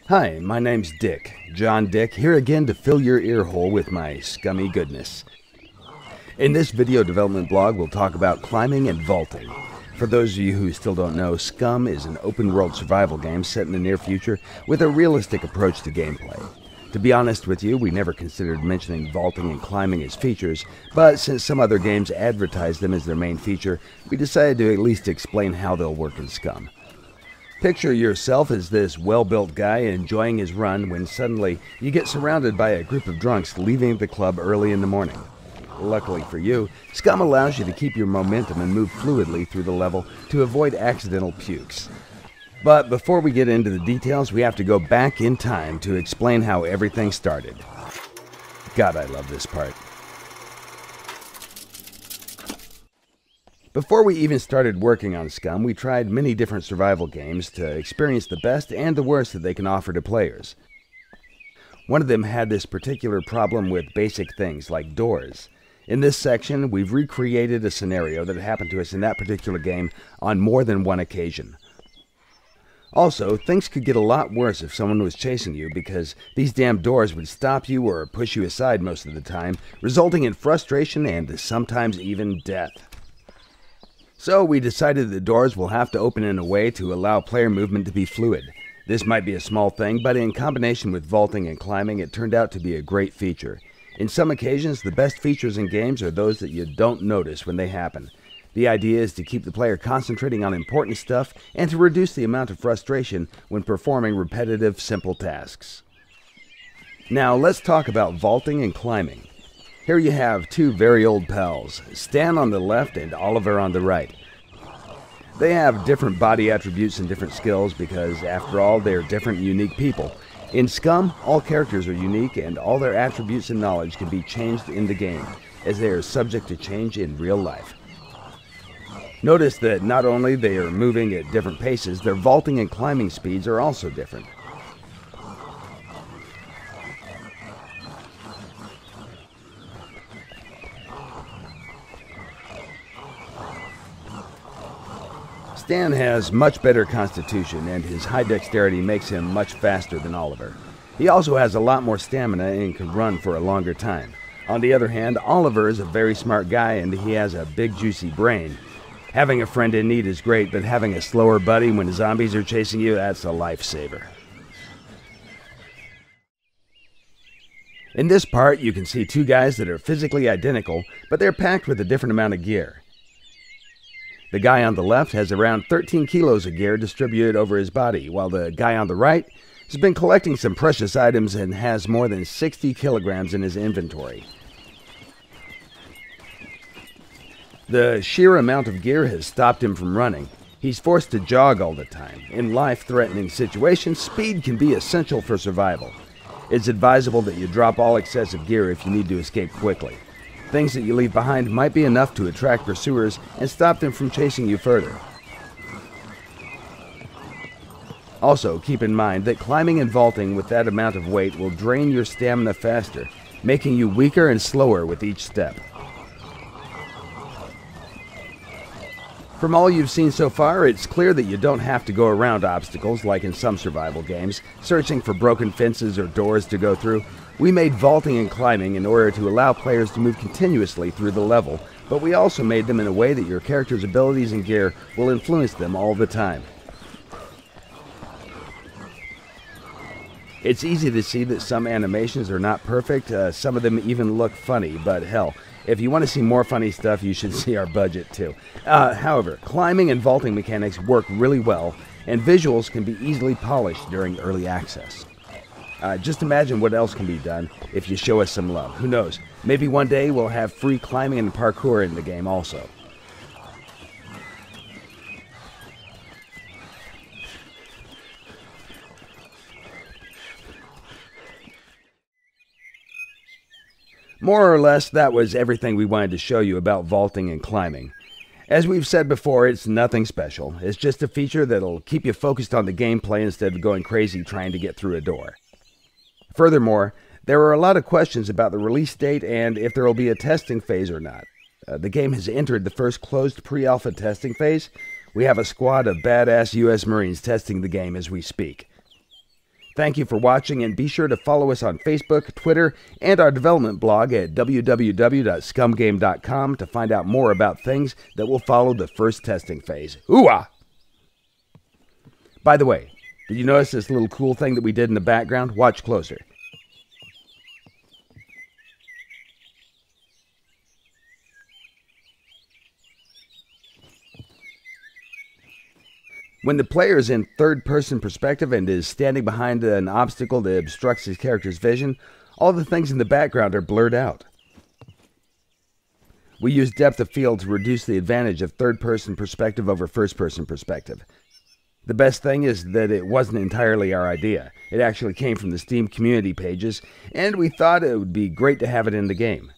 Hi, my name's Dick, John Dick, here again to fill your ear hole with my scummy goodness. In this video development blog, we'll talk about climbing and vaulting. For those of you who still don't know, Scum is an open-world survival game set in the near future with a realistic approach to gameplay. To be honest with you, we never considered mentioning vaulting and climbing as features, but since some other games advertise them as their main feature, we decided to at least explain how they'll work in Scum. Picture yourself as this well-built guy enjoying his run when suddenly you get surrounded by a group of drunks leaving the club early in the morning. Luckily for you, Scum allows you to keep your momentum and move fluidly through the level to avoid accidental pukes. But before we get into the details, we have to go back in time to explain how everything started. God, I love this part. Before we even started working on Scum, we tried many different survival games to experience the best and the worst that they can offer to players. One of them had this particular problem with basic things like doors. In this section, we've recreated a scenario that happened to us in that particular game on more than one occasion. Also, things could get a lot worse if someone was chasing you because these damn doors would stop you or push you aside most of the time, resulting in frustration and sometimes even death. So we decided the doors will have to open in a way to allow player movement to be fluid. This might be a small thing, but in combination with vaulting and climbing, it turned out to be a great feature. In some occasions, the best features in games are those that you don't notice when they happen. The idea is to keep the player concentrating on important stuff and to reduce the amount of frustration when performing repetitive, simple tasks. Now let's talk about vaulting and climbing. Here you have two very old pals, Stan on the left and Oliver on the right. They have different body attributes and different skills because, after all, they're different and unique people. In Scum, all characters are unique and all their attributes and knowledge can be changed in the game, as they are subject to change in real life. Notice that not only they are moving at different paces, their vaulting and climbing speeds are also different. Stan has much better constitution, and his high dexterity makes him much faster than Oliver. He also has a lot more stamina and can run for a longer time. On the other hand, Oliver is a very smart guy and he has a big juicy brain. Having a friend in need is great, but having a slower buddy when zombies are chasing you, that's a lifesaver. In this part, you can see two guys that are physically identical, but they're packed with a different amount of gear. The guy on the left has around 13 kilos of gear distributed over his body, while the guy on the right has been collecting some precious items and has more than 60 kilograms in his inventory. The sheer amount of gear has stopped him from running. He's forced to jog all the time. In life-threatening situations, speed can be essential for survival. It's advisable that you drop all excessive gear if you need to escape quickly. Things that you leave behind might be enough to attract pursuers and stop them from chasing you further. Also, keep in mind that climbing and vaulting with that amount of weight will drain your stamina faster, making you weaker and slower with each step. From all you've seen so far, it's clear that you don't have to go around obstacles like in some survival games, searching for broken fences or doors to go through. We made vaulting and climbing in order to allow players to move continuously through the level, but we also made them in a way that your character's abilities and gear will influence them all the time. It's easy to see that some animations are not perfect, some of them even look funny, but hell, if you want to see more funny stuff, you should see our budget too. However, climbing and vaulting mechanics work really well, and visuals can be easily polished during early access. Just imagine what else can be done if you show us some love. Who knows? Maybe one day we'll have free climbing and parkour in the game also. More or less, that was everything we wanted to show you about vaulting and climbing. As we've said before, it's nothing special. It's just a feature that'll keep you focused on the gameplay instead of going crazy trying to get through a door. Furthermore, there are a lot of questions about the release date and if there will be a testing phase or not. The game has entered the first closed pre-alpha testing phase. We have a squad of badass U.S. Marines testing the game as we speak. Thank you for watching, and be sure to follow us on Facebook, Twitter, and our development blog at www.scumgame.com to find out more about things that will follow the first testing phase. Hoo-ah! By the way, did you notice this little cool thing that we did in the background? Watch closer. When the player is in third-person perspective and is standing behind an obstacle that obstructs his character's vision, all the things in the background are blurred out. We use depth of field to reduce the advantage of third-person perspective over first-person perspective. The best thing is that it wasn't entirely our idea. It actually came from the Steam community pages, and we thought it would be great to have it in the game.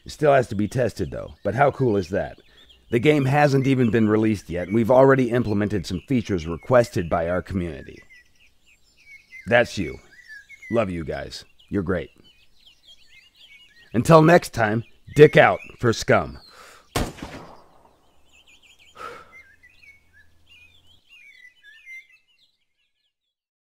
It still has to be tested though, but how cool is that? The game hasn't even been released yet, and we've already implemented some features requested by our community. That's you. Love you guys. You're great. Until next time, dick out for Scum.